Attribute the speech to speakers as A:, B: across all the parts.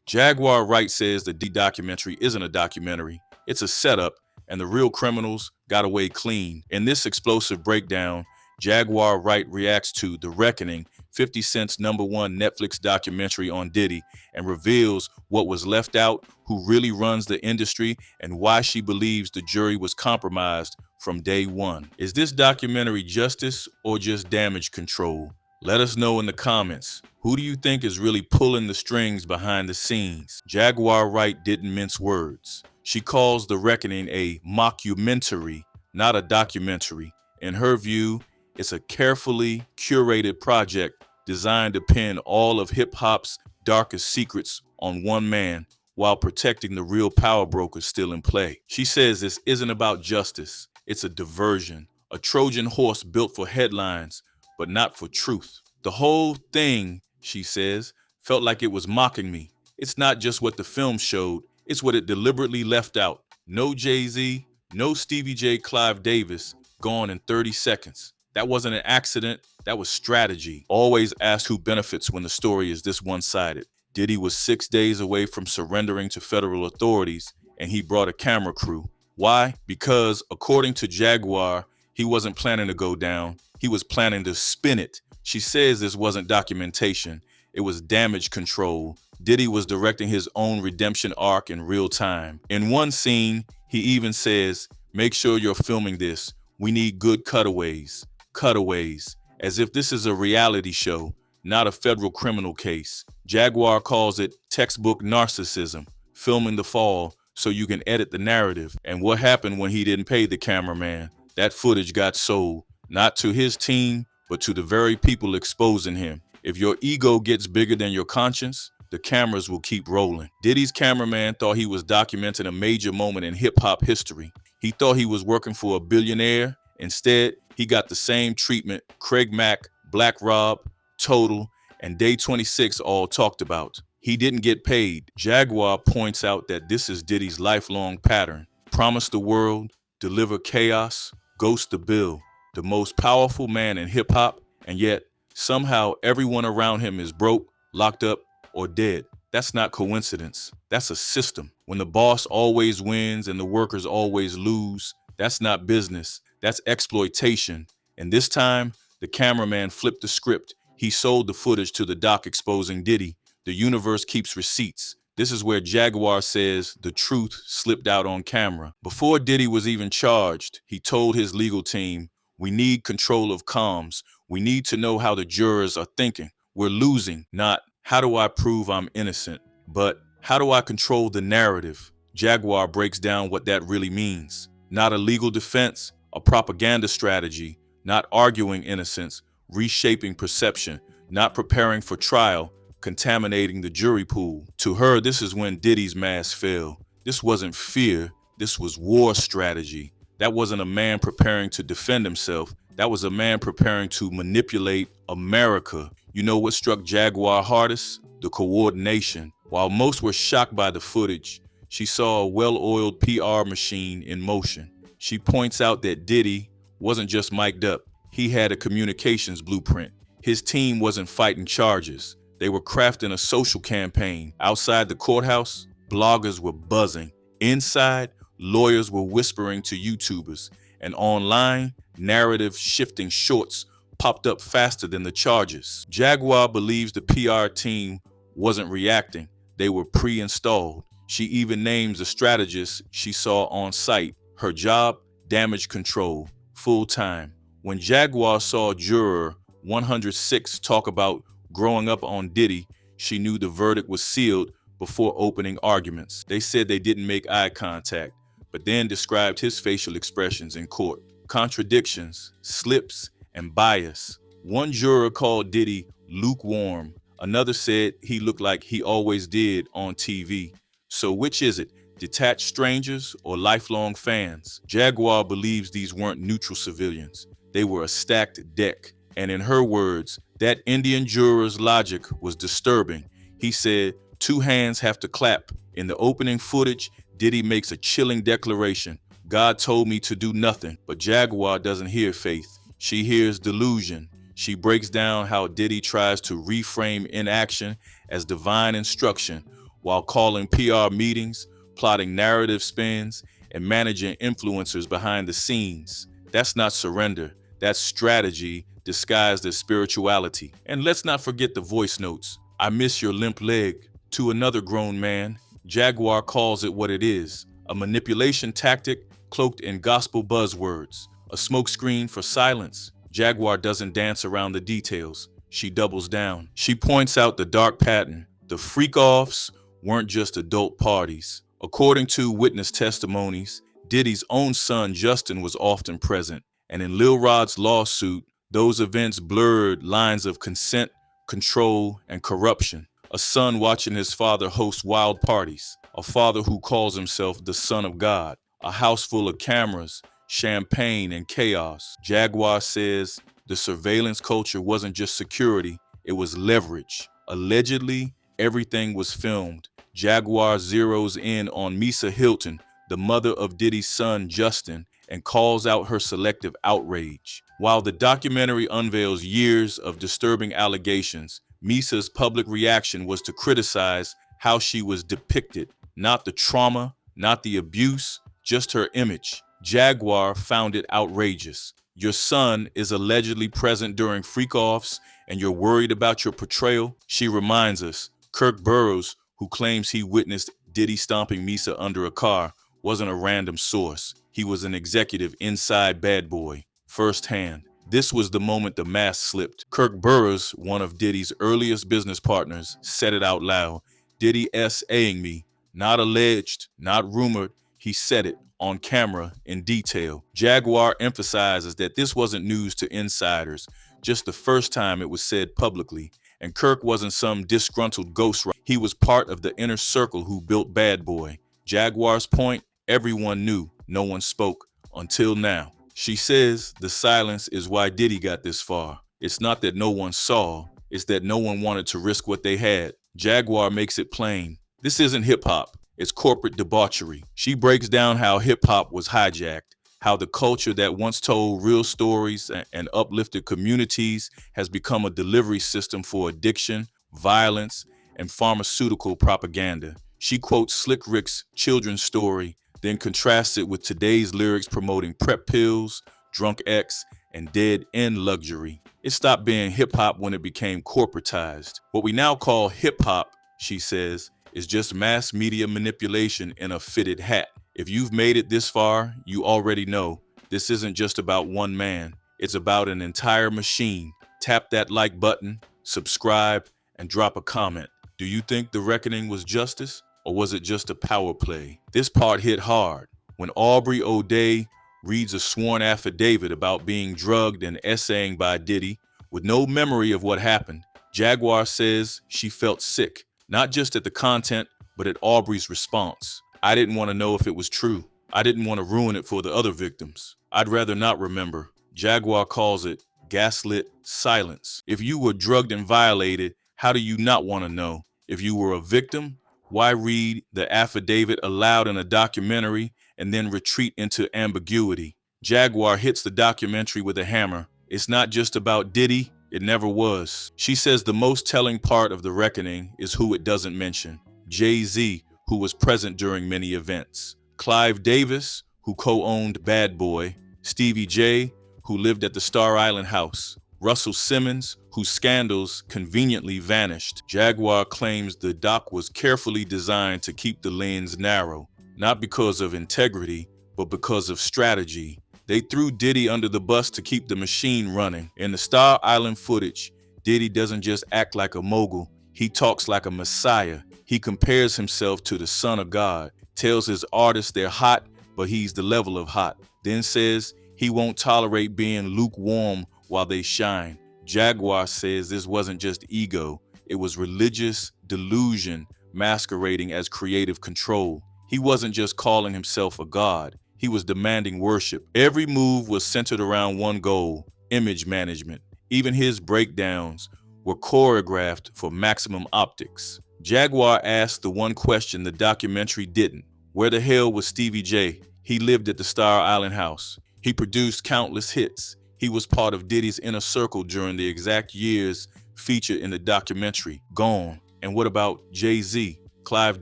A: Jaguar Wright says the D documentary isn't a documentary, it's a setup, and the real criminals got away clean. In this explosive breakdown, Jaguar Wright reacts to The Reckoning, 50 Cent's #1 Netflix documentary on Diddy, and reveals what was left out, who really runs the industry, and why she believes the jury was compromised from day one. Is this documentary justice or just damage control? Let us know in the comments. Who do you think is really pulling the strings behind the scenes? Jaguar Wright didn't mince words. She calls The Reckoning a mockumentary, not a documentary. In her view, it's a carefully curated project designed to pin all of hip-hop's darkest secrets on one man while protecting the real power brokers still in play. She says this isn't about justice. It's a diversion, a Trojan horse built for headlines, but not for truth. The whole thing, she says, felt like it was mocking me. It's not just what the film showed, it's what it deliberately left out. No Jay-Z, no Stevie J, Clive Davis, gone in 30 seconds. That wasn't an accident, that was strategy. Always ask who benefits when the story is this one-sided. Diddy was 6 days away from surrendering to federal authorities, and he brought a camera crew. Why? Because, according to Jaguar, he wasn't planning to go down, he was planning to spin it. She says this wasn't documentation, it was damage control. Diddy was directing his own redemption arc in real time. In one scene, he even says, "Make sure you're filming this. We need good cutaways." Cutaways, as if this is a reality show, not a federal criminal case. Jaguar calls it textbook narcissism, filming the fall so you can edit the narrative. And what happened when he didn't pay the cameraman? That footage got sold, not to his team, but to the very people exposing him. If your ego gets bigger than your conscience, the cameras will keep rolling. Diddy's cameraman thought he was documenting a major moment in hip-hop history. He thought he was working for a billionaire. Instead, he got the same treatment Craig Mack, Black Rob, Total, and Day 26 all talked about. He didn't get paid. Jaguar points out that this is Diddy's lifelong pattern. Promise the world, deliver chaos, ghost the bill. The most powerful man in hip-hop, and yet somehow everyone around him is broke, locked up, or dead. That's not coincidence. That's a system. When the boss always wins and the workers always lose, that's not business. That's exploitation. And this time, the cameraman flipped the script. He sold the footage to the doc exposing Diddy. The universe keeps receipts. This is where Jaguar says the truth slipped out on camera. Before Diddy was even charged, he told his legal team, "We need control of comms. We need to know how the jurors are thinking. We're losing, not how do I prove I'm innocent, but how do I control the narrative?" Jaguar breaks down what that really means. Not a legal defense, a propaganda strategy, not arguing innocence, reshaping perception, not preparing for trial, contaminating the jury pool. To her, this is when Diddy's mask fell. This wasn't fear, this was war strategy. That wasn't a man preparing to defend himself. That was a man preparing to manipulate America. You know what struck Jaguar hardest? The coordination. While most were shocked by the footage, she saw a well-oiled PR machine in motion. She points out that Diddy wasn't just mic'd up. He had a communications blueprint. His team wasn't fighting charges. They were crafting a social campaign. Outside the courthouse, bloggers were buzzing. Inside, lawyers were whispering to YouTubers. And online, narrative shifting shorts popped up faster than the charges. Jaguar believes the PR team wasn't reacting. They were pre-installed. She even names the strategist she saw on site. Her job, damage control, full-time. When Jaguar saw juror 106 talk about growing up on Diddy, she knew the verdict was sealed before opening arguments. They said they didn't make eye contact, but then described his facial expressions in court. Contradictions, slips, and bias. One juror called Diddy lukewarm. Another said he looked like he always did on TV. So which is it? Detached strangers or lifelong fans? Jaguar believes these weren't neutral civilians. They were a stacked deck. And in her words, that Indian juror's logic was disturbing. He said, "Two hands have to clap." In the opening footage, Diddy makes a chilling declaration. "God told me to do nothing." But Jaguar doesn't hear faith. She hears delusion. She breaks down how Diddy tries to reframe inaction as divine instruction, while calling PR meetings, plotting narrative spins, and managing influencers behind the scenes. That's not surrender. That's strategy disguised as spirituality. And let's not forget the voice notes. I miss your limp leg. To another grown man, Jaguar calls it what it is, a manipulation tactic cloaked in gospel buzzwords, a smokescreen for silence. Jaguar doesn't dance around the details. She doubles down. She points out the dark pattern. The freak-offs weren't just adult parties. According to witness testimonies, Diddy's own son Justin was often present, and in Lil Rod's lawsuit, those events blurred lines of consent, control, and corruption. A son watching his father host wild parties, a father who calls himself the Son of God, a house full of cameras, champagne, and chaos. Jaguar says the surveillance culture wasn't just security, it was leverage. Allegedly, everything was filmed. Jaguar zeroes in on Misa Hilton, the mother of Diddy's son Justin, and calls out her selective outrage. While the documentary unveils years of disturbing allegations, Misa's public reaction was to criticize how she was depicted, not the trauma, not the abuse, just her image. Jaguar found it outrageous. Your son is allegedly present during freak-offs and you're worried about your portrayal? She reminds us, Kirk Burroughs, who claims he witnessed Diddy stomping Misa under a car, wasn't a random source. He was an executive inside Bad Boy, firsthand. This was the moment the mask slipped. Kirk Burroughs, one of Diddy's earliest business partners, said it out loud. Diddy S.A.ing me. Not alleged, not rumored. He said it on camera in detail. Jaguar emphasizes that this wasn't news to insiders, just the first time it was said publicly. And Kirk wasn't some disgruntled ghostwriter. He was part of the inner circle who built Bad Boy. Jaguar's point, everyone knew, no one spoke, until now. She says the silence is why Diddy got this far. It's not that no one saw, it's that no one wanted to risk what they had. Jaguar makes it plain. This isn't hip-hop, it's corporate debauchery. She breaks down how hip-hop was hijacked, how the culture that once told real stories and uplifted communities has become a delivery system for addiction, violence, and pharmaceutical propaganda. She quotes Slick Rick's children's story, then contrasts it with today's lyrics promoting prep pills, drunk X, and dead-end luxury. It stopped being hip-hop when it became corporatized. What we now call hip-hop, she says, is just mass media manipulation in a fitted hat. If you've made it this far, you already know this isn't just about one man. It's about an entire machine. Tap that like button, subscribe, and drop a comment. Do you think the reckoning was justice, or was it just a power play? This part hit hard. When Aubrey O'Day reads a sworn affidavit about being drugged and essaying by Diddy with no memory of what happened, Jaguar says she felt sick, not just at the content, but at Aubrey's response. I didn't want to know if it was true. I didn't want to ruin it for the other victims. I'd rather not remember. Jaguar calls it gaslit silence. If you were drugged and violated, how do you not want to know? If you were a victim, why read the affidavit aloud in a documentary and then retreat into ambiguity? Jaguar hits the documentary with a hammer. It's not just about Diddy. It never was. She says the most telling part of the reckoning is who it doesn't mention. Jay-Z, who was present during many events. Clive Davis, who co-owned Bad Boy. Stevie J, who lived at the Star Island house. Russell Simmons, whose scandals conveniently vanished. Jaguar claims the doc was carefully designed to keep the lens narrow, not because of integrity, but because of strategy. They threw Diddy under the bus to keep the machine running. In the Star Island footage, Diddy doesn't just act like a mogul, he talks like a messiah. He compares himself to the Son of God, tells his artists they're hot, but he's the level of hot, then says he won't tolerate being lukewarm while they shine. Jaguar says this wasn't just ego, it was religious delusion masquerading as creative control. He wasn't just calling himself a god, he was demanding worship. Every move was centered around one goal, image management. Even his breakdowns were choreographed for maximum optics. Jaguar asked the one question the documentary didn't. Where the hell was Stevie J? He lived at the Star Island house. He produced countless hits. He was part of Diddy's inner circle during the exact years featured in the documentary. Gone. And what about Jay-Z? Clive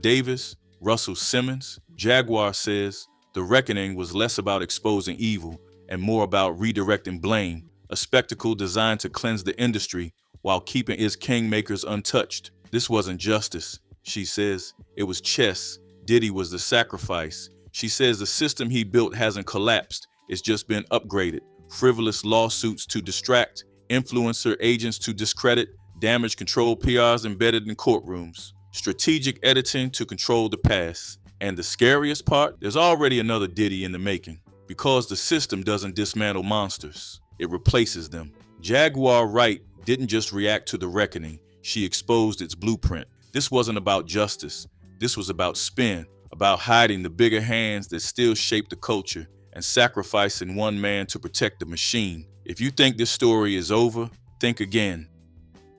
A: Davis, Russell Simmons. Jaguar says the reckoning was less about exposing evil and more about redirecting blame, a spectacle designed to cleanse the industry while keeping its kingmakers untouched. This wasn't justice, she says. It was chess. Diddy was the sacrifice. She says the system he built hasn't collapsed. It's just been upgraded. Frivolous lawsuits to distract, influencer agents to discredit, damage control PRs embedded in courtrooms, strategic editing to control the past. And the scariest part, there's already another Diddy in the making. Because the system doesn't dismantle monsters, it replaces them. Jaguar Wright didn't just react to the reckoning, she exposed its blueprint. This wasn't about justice. This was about spin, about hiding the bigger hands that still shape the culture and sacrificing one man to protect the machine. If you think this story is over, think again.